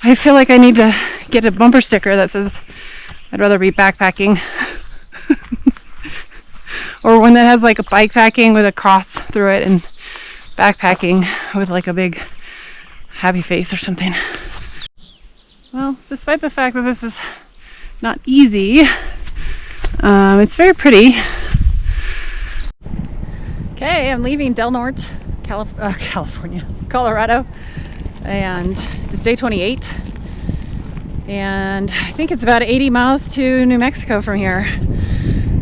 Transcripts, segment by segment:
I feel like I need to get a bumper sticker that says I'd rather be backpacking. Or one that has like a bikepacking with a cross through it and backpacking with like a big happy face or something. Well, despite the fact that this is not easy, it's very pretty. Okay, I'm leaving Del Norte, California, Colorado, and it's day 28. And I think it's about 80 miles to New Mexico from here.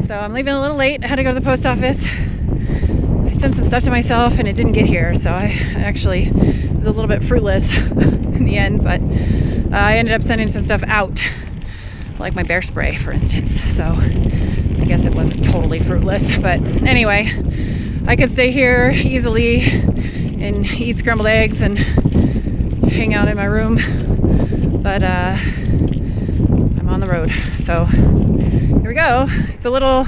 So I'm leaving a little late. I had to go to the post office. I sent some stuff to myself and it didn't get here. So I actually was a little bit fruitless in the end, but I ended up sending some stuff out, like my bear spray, for instance. So I guess it wasn't totally fruitless, but anyway, I could stay here easily and eat scrambled eggs and hang out in my room, but I'm on the road. So here we go. It's a little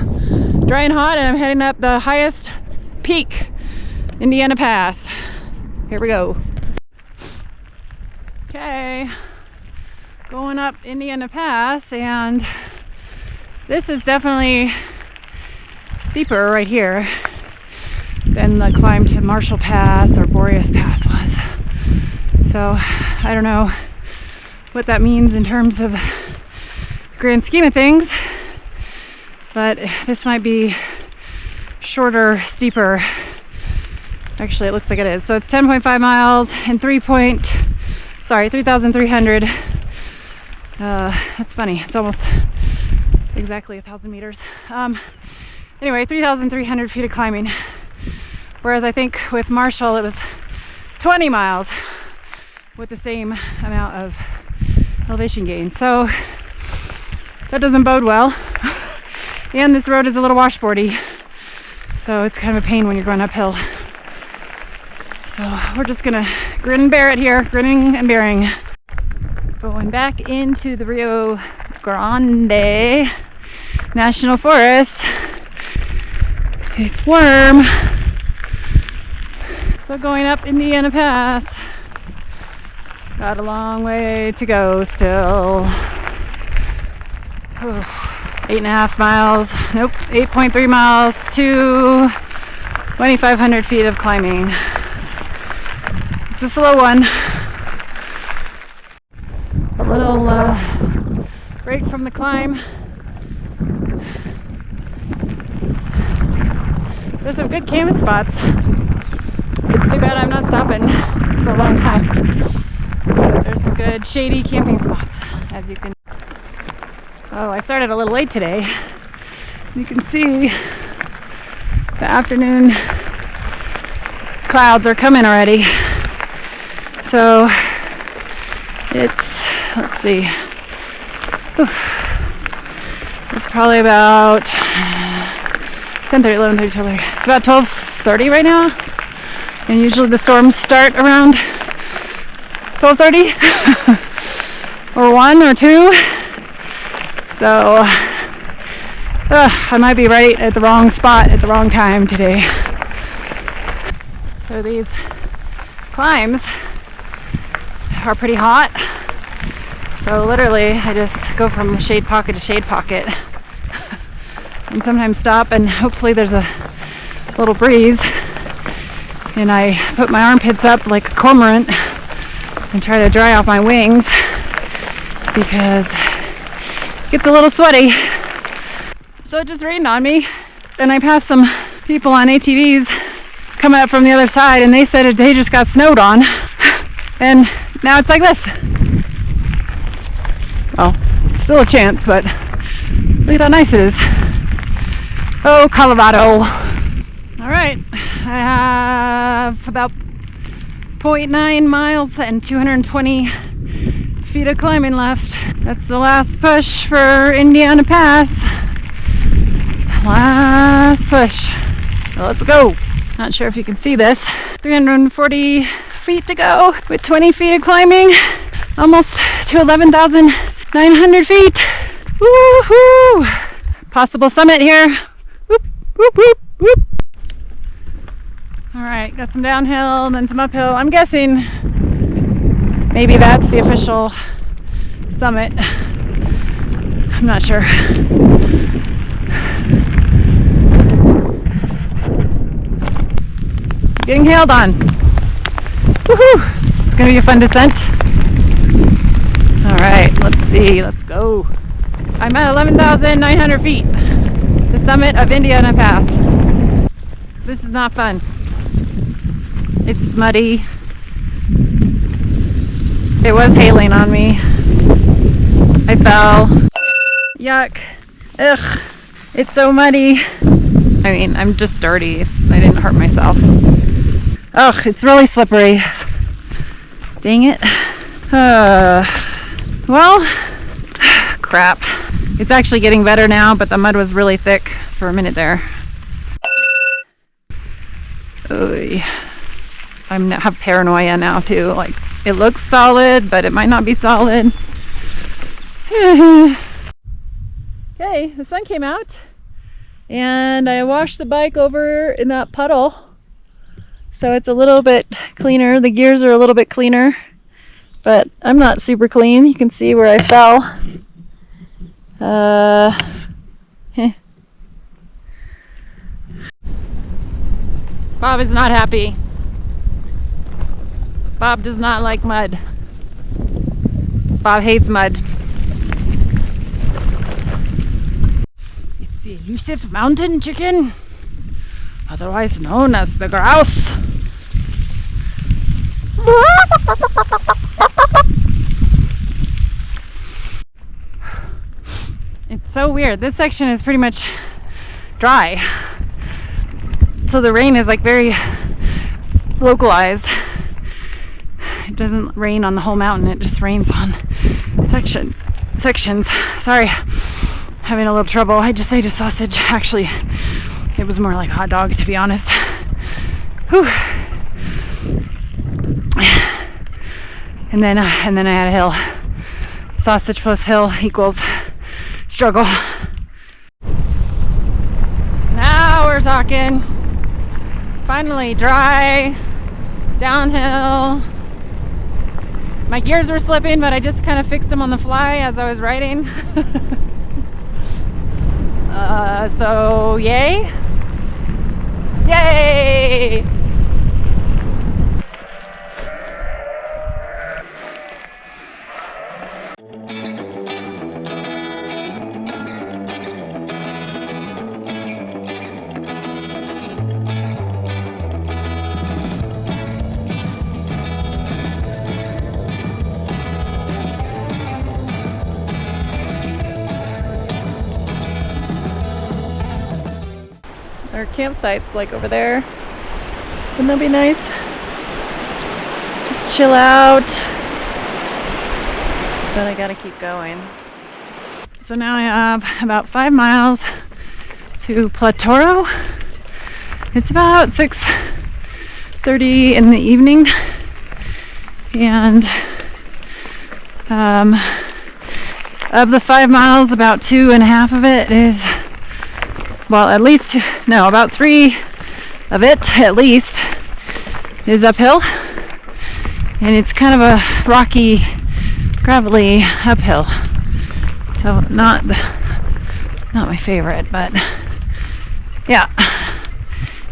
dry and hot, and I'm heading up the highest peak, Indiana Pass. Here we go. Okay, going up Indiana Pass, and this is definitely steeper right here than the climb to Marshall Pass or Boreas Pass was. So I don't know what that means in terms of grand scheme of things, but this might be shorter, steeper. Actually, it looks like it is. So it's 10.5 miles and 3,300. That's funny. It's almost exactly 1,000 meters. Anyway, 3,300 feet of climbing. Whereas I think with Marshall, it was 20 miles with the same amount of elevation gain. So that doesn't bode well. And this road is a little washboardy, so it's kind of a pain when you're going uphill. So we're just gonna grin and bear it here, grinning and bearing. Going back into the Rio Grande National Forest. It's warm. So going up Indiana Pass. Got a long way to go still. 8.5 miles, nope, 8.3 miles to 2,500 feet of climbing. It's a slow one. A little break from the climb. There's some good camping spots. It's too bad I'm not stopping for a long time. There's some good shady camping spots, as you can. So I started a little late today. You can see the afternoon clouds are coming already. So it's, let's see, it's probably about 10:30, 11:30, 12:30. It's about 12:30 right now. And usually the storms start around 12:30 or 1 or 2. So I might be right at the wrong spot at the wrong time today. So these climbs are pretty hot. So literally I just go from shade pocket to shade pocket and sometimes stop, and hopefully there's a little breeze, and I put my armpits up like a cormorant and try to dry off my wings because it gets a little sweaty. So it just rained on me, and I passed some people on ATVs coming up from the other side, and they said they just got snowed on, and now it's like this. Well, still a chance, but look at how nice it is. Oh, Colorado. All right, I have about 0.9 miles and 220 feet of climbing left. That's the last push for Indiana Pass. Last push. So let's go. Not sure if you can see this. 340 feet to go with 20 feet of climbing. Almost to 11,900 feet. Woo-hoo! Possible summit here. Whoop, whoop, whoop, whoop. All right, got some downhill and then some uphill. I'm guessing Maybe that's the official summit. I'm not sure. Getting hailed on. Woohoo! It's gonna be a fun descent. All right, let's see, let's go. I'm at 11,900 feet, the summit of Indiana Pass. This is not fun. It's muddy. It was hailing on me. I fell. Yuck. Ugh. It's so muddy. I mean, I'm just dirty. I didn't hurt myself. Ugh, it's really slippery. Dang it. Well, crap. It's actually getting better now, but the mud was really thick for a minute there. Oy. I have paranoia now too. Like, it looks solid, but it might not be solid. Okay, the sun came out and I washed the bike over in that puddle. So it's a little bit cleaner. The gears are a little bit cleaner, but I'm not super clean. You can see where I fell. Bob is not happy. Bob does not like mud. Bob hates mud. It's the elusive mountain chicken, otherwise known as the grouse. It's so weird. This section is pretty much dry. So the rain is like very localized. It doesn't rain on the whole mountain, it just rains on sections. Sorry, having a little trouble. I just ate a sausage. Actually, it was more like a hot dog, to be honest. Whew. And then I had a hill. Sausage plus hill equals struggle. Now we're talking. Finally dry, downhill. My gears were slipping, but I just kind of fixed them on the fly as I was riding. So yay! Yay! Our campsite's like over there. Wouldn't that be nice? Just chill out. But I gotta keep going. So now I have about 5 miles to Platoro. It's about 6:30 in the evening. And of the 5 miles, about 2.5 of it is, well, at least, no, about 3 of it, at least, is uphill. And it's kind of a rocky, gravelly uphill. So not my favorite, but yeah.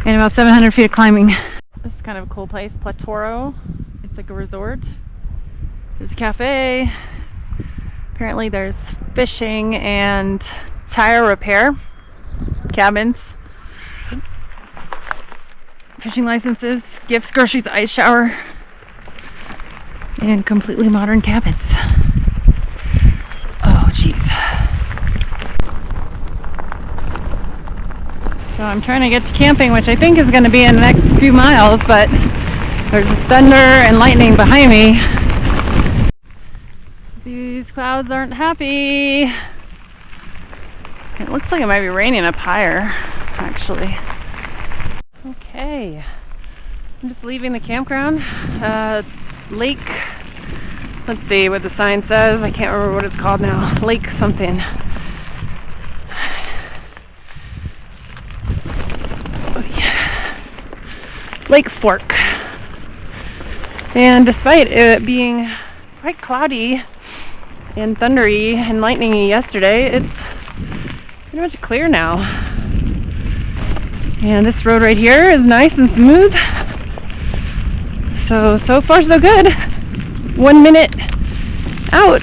And about 700 feet of climbing. This is kind of a cool place, Platoro. It's like a resort. There's a cafe. Apparently there's fishing and tire repair. Cabins, fishing licenses, gifts, groceries, ice shower, and completely modern cabins. Oh geez. So I'm trying to get to camping, which I think is going to be in the next few miles, but there's thunder and lightning behind me. These clouds aren't happy. It looks like it might be raining up higher, actually. Okay, I'm just leaving the campground. Lake, let's see what the sign says. I can't remember what it's called now. Lake something. Oh, yeah. Lake Fork. And despite it being quite cloudy and thundery and lightningy yesterday. It's pretty much clear now. And this road right here is nice and smooth. So far so good. 1 minute out.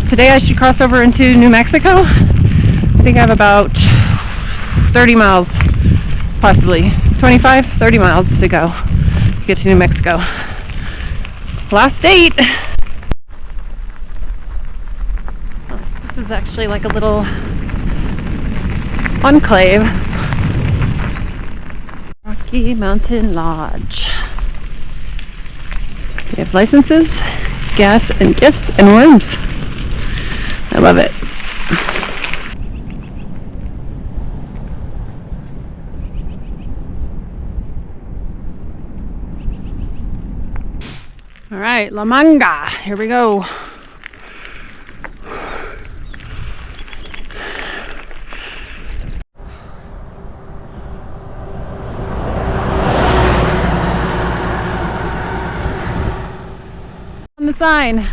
Today I should cross over into New Mexico. I think I have about 30 miles, possibly 25, 30 miles to go to get to New Mexico. Last date. This is actually like a little enclave. Rocky Mountain Lodge. They have licenses, gas, and gifts, and rooms. I love it. All right, La Manga. Here we go. On the sign.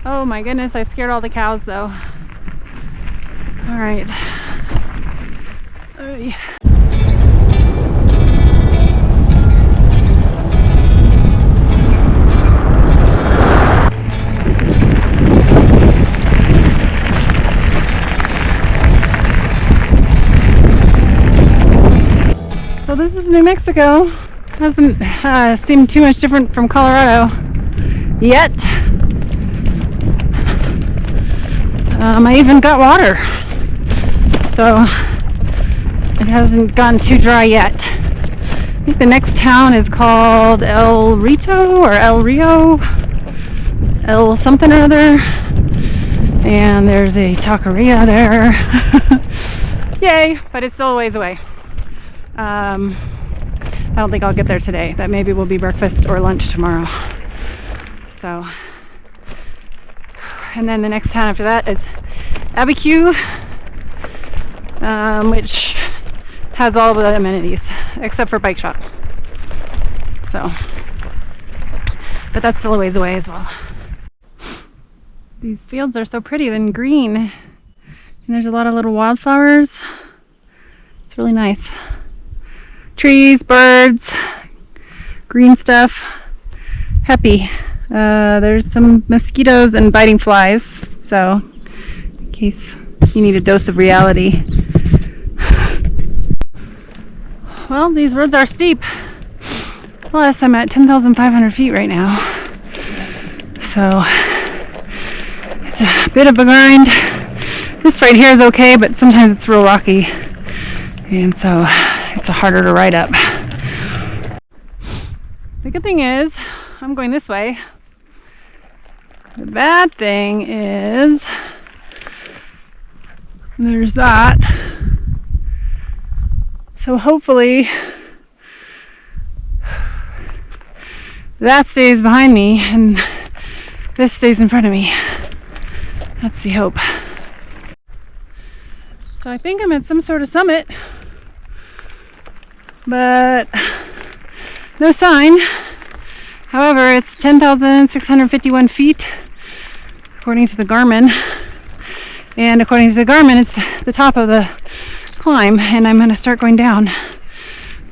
Oh my goodness, I scared all the cows though. All right. Oy. So this is New Mexico. Doesn't seem too much different from Colorado yet. I even got water, so it hasn't gotten too dry yet. I think the next town is called El Rito or El Rio, El something or other, and there's a taqueria there. Yay, but it's still a ways away. I don't think I'll get there today. That maybe will be breakfast or lunch tomorrow. So, and then the next town after that is Abiquiú, which has all the amenities except for bike shop. So, but that's still a ways away as well. These fields are so pretty and green, and there's a lot of little wildflowers. It's really nice. Trees, birds, green stuff, happy. There's some mosquitoes and biting flies, so in case you need a dose of reality. Well, these roads are steep. Plus, I'm at 10,500 feet right now, so it's a bit of a grind. This right here is okay, but sometimes it's real rocky, and so it's harder to ride up. The good thing is I'm going this way. The bad thing is there's that. So hopefully that stays behind me and this stays in front of me. That's the hope. So I think I'm at some sort of summit, but no sign. However, it's 10,651 feet according to the Garmin, and according to the Garmin it's the top of the climb, and I'm going to start going down.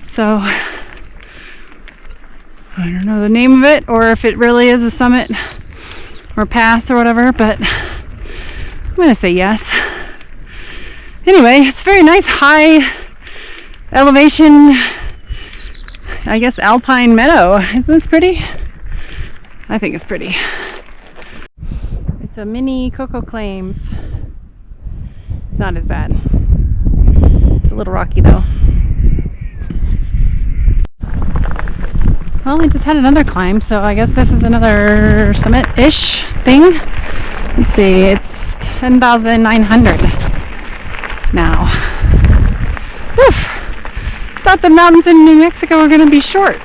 So I don't know the name of it or if it really is a summit or pass or whatever, but I'm going to say yes. Anyway, it's very nice high elevation, I guess alpine meadow. Isn't this pretty? I think it's pretty. It's a mini Coco Claims. It's not as bad. It's a little rocky though. Well, I just had another climb, so I guess this is another summit-ish thing. Let's see, it's 10,900 now. Woof! Thought the mountains in New Mexico were going to be short.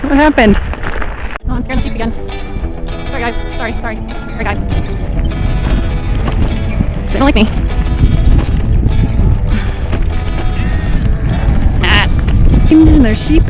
What happened? Oh, I'm scaring the sheep again. Sorry guys, sorry. Sorry guys. They don't like me. There's sheep.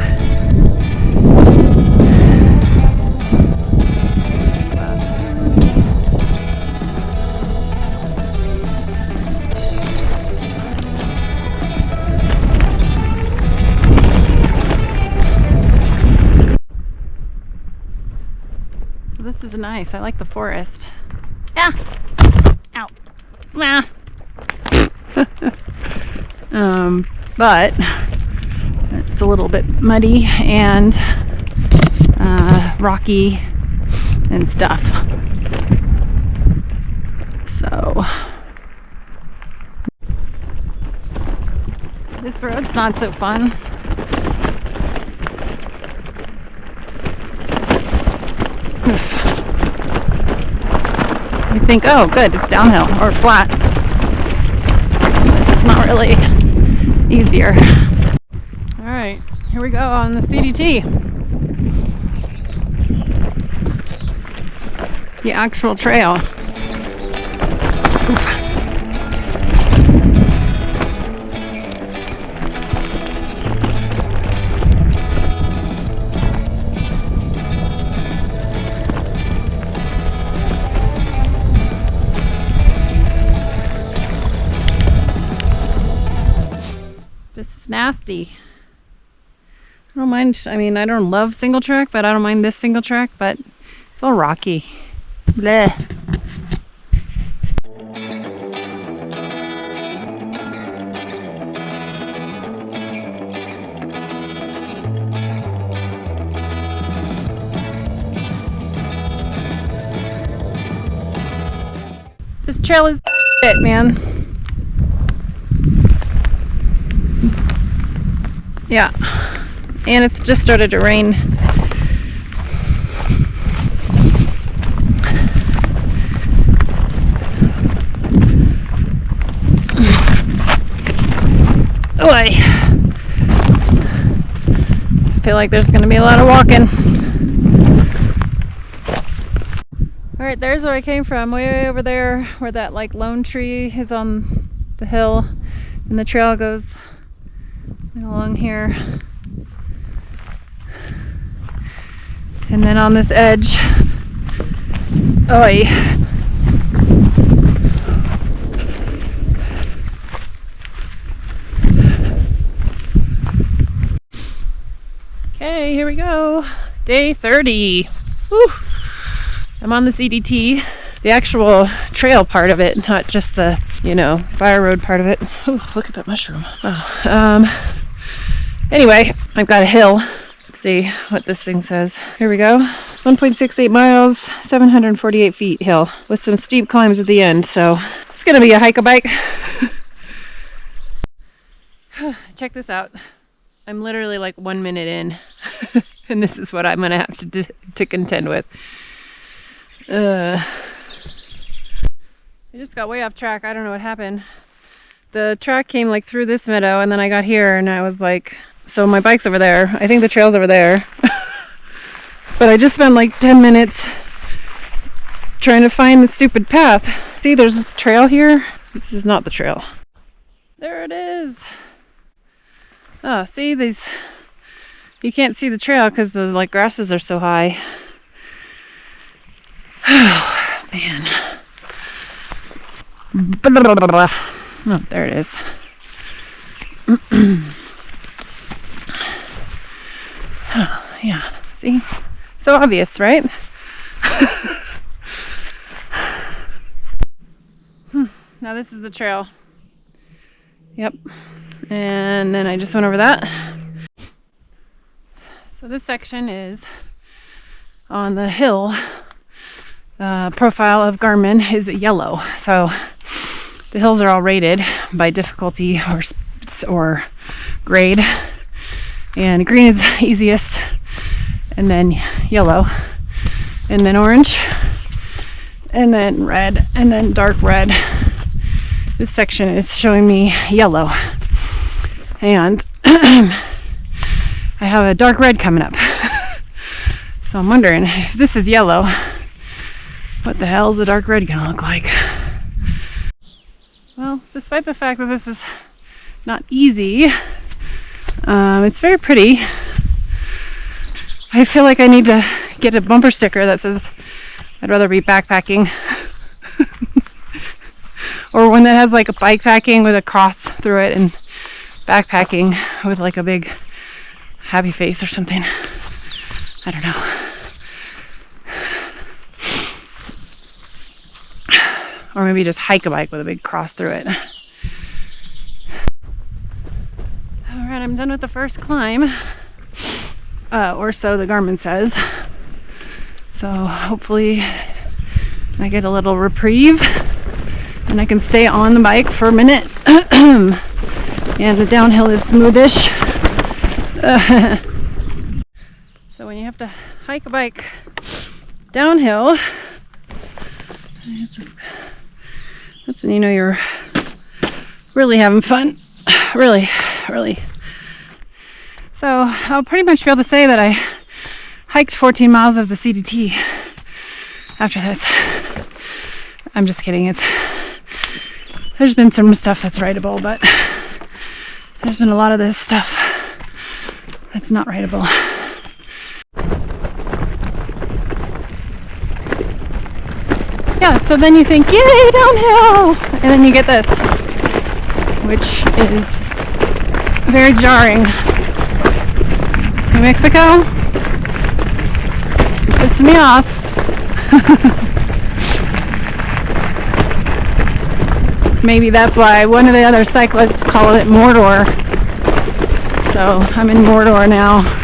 sounds nice. I like the forest. Ah! Ow. Ah. But it's a little bit muddy and rocky and stuff. So this road's not so fun. You think, oh good, it's downhill or flat. It's not really easier. Alright, here we go on the CDT. The actual trail. Oof. This is nasty. I don't mind, I mean, I don't love single track, but I don't mind this single track, but it's all rocky. Bleh. This trail is shit, man. Yeah. And it's just started to rain. Oh, I feel like there's going to be a lot of walking. Alright, there's where I came from, way over there where that like lone tree is on the hill and the trail goes along here. And then on this edge, oi. Okay, here we go. Day 30. Woo. I'm on the CDT, the actual trail part of it, not just the, you know, fire road part of it. Ooh, look at that mushroom. Wow. Anyway, I've got a hill. Let's see what this thing says. Here we go. 1.68 miles, 748 feet hill with some steep climbs at the end. So it's going to be a hike-a-bike. Check this out. I'm literally like 1 minute in, and this is what I'm going to have to contend with. I just got way off track. I don't know what happened. The track came like through this meadow, and then I got here and I was like, so my bike's over there. I think the trail's over there. But I just spent like 10 minutes trying to find the stupid path. See, there's a trail here. This is not the trail. There it is. Oh, see these, you can't see the trail because the like grasses are so high. Oh, man. Oh, there it is. Oh, yeah, see? So obvious, right? Now this is the trail. Yep. And then I just went over that. So this section is on the hill. Profile of Garmin is yellow. So the hills are all rated by difficulty or grade. And green is easiest, and then yellow, and then orange, and then red, and then dark red. This section is showing me yellow, and I have a dark red coming up. So I'm wondering, if this is yellow, what the hell is the dark red gonna look like? Well, despite the fact that this is not easy, it's very pretty. I feel like I need to get a bumper sticker that says I'd rather be backpacking. Or one that has like a bike packing with a cross through it and backpacking with like a big happy face or something. I don't know. Or maybe just hike a bike with a big cross through it. Alright, I'm done with the first climb. Or so the Garmin says. So hopefully I get a little reprieve and I can stay on the bike for a minute. And the downhill is smoothish. So when you have to hike a bike downhill, that's when you know you're really having fun. Really. So I'll pretty much be able to say that I hiked 14 miles of the CDT after this. I'm just kidding. There's been some stuff that's writable, but there's been a lot of this stuff that's not writable. Yeah, so then you think, yay, downhill! And then you get this, which is very jarring. New Mexico pissed me off. Maybe that's why one of the other cyclists call it Mordor. So I'm in Mordor now.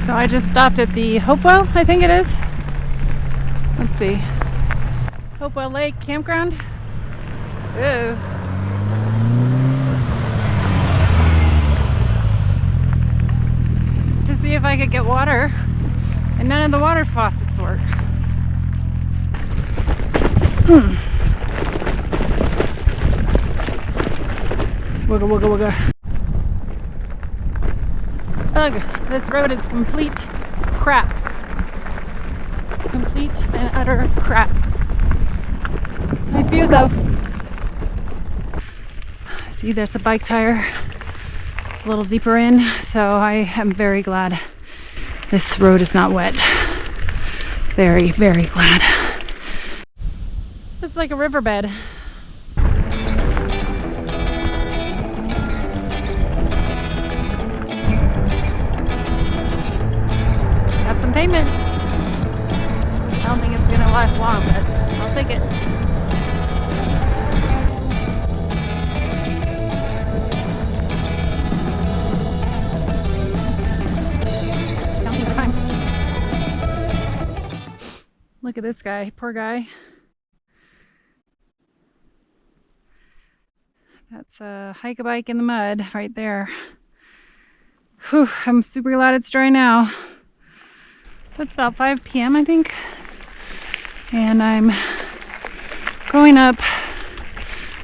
So I just stopped at the Hopewell, I think it is. Let's see. Hopewell Lake Campground. Ooh. To see if I could get water, and none of the water faucets work. Wugga wugga wugga. Ugh, this road is complete crap. Complete and utter crap. Nice views though. See, there's a bike tire. It's a little deeper in, so I am very glad this road is not wet. Very, very glad. It's like a riverbed. Payment. I don't think it's gonna last long, but I'll take it. Counting time. Look at this guy, poor guy. That's a hike a bike in the mud right there. Whew, I'm super glad it's dry now. So it's about 5 p.m. I think, and I'm going up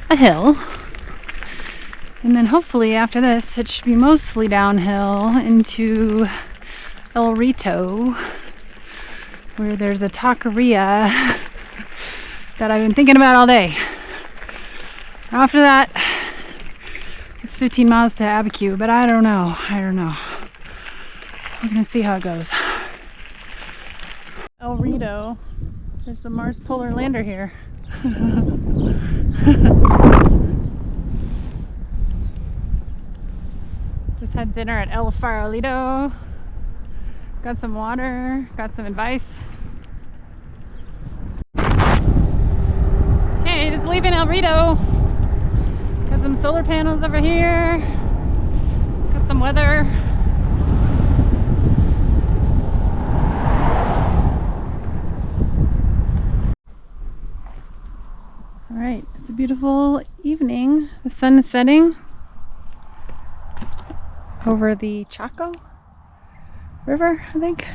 a hill, and then hopefully after this it should be mostly downhill into El Rito, where there's a taqueria that I've been thinking about all day. After that it's 15 miles to Abiquiú, but I don't know. We're gonna see how it goes. El Rito. There's a Mars Polar Lander here. Just had dinner at El Farolito. Got some water, got some advice. Okay, just leaving El Rito. Got some solar panels over here. Got some weather. Alright, it's a beautiful evening. The sun is setting over the Chaco River, I think.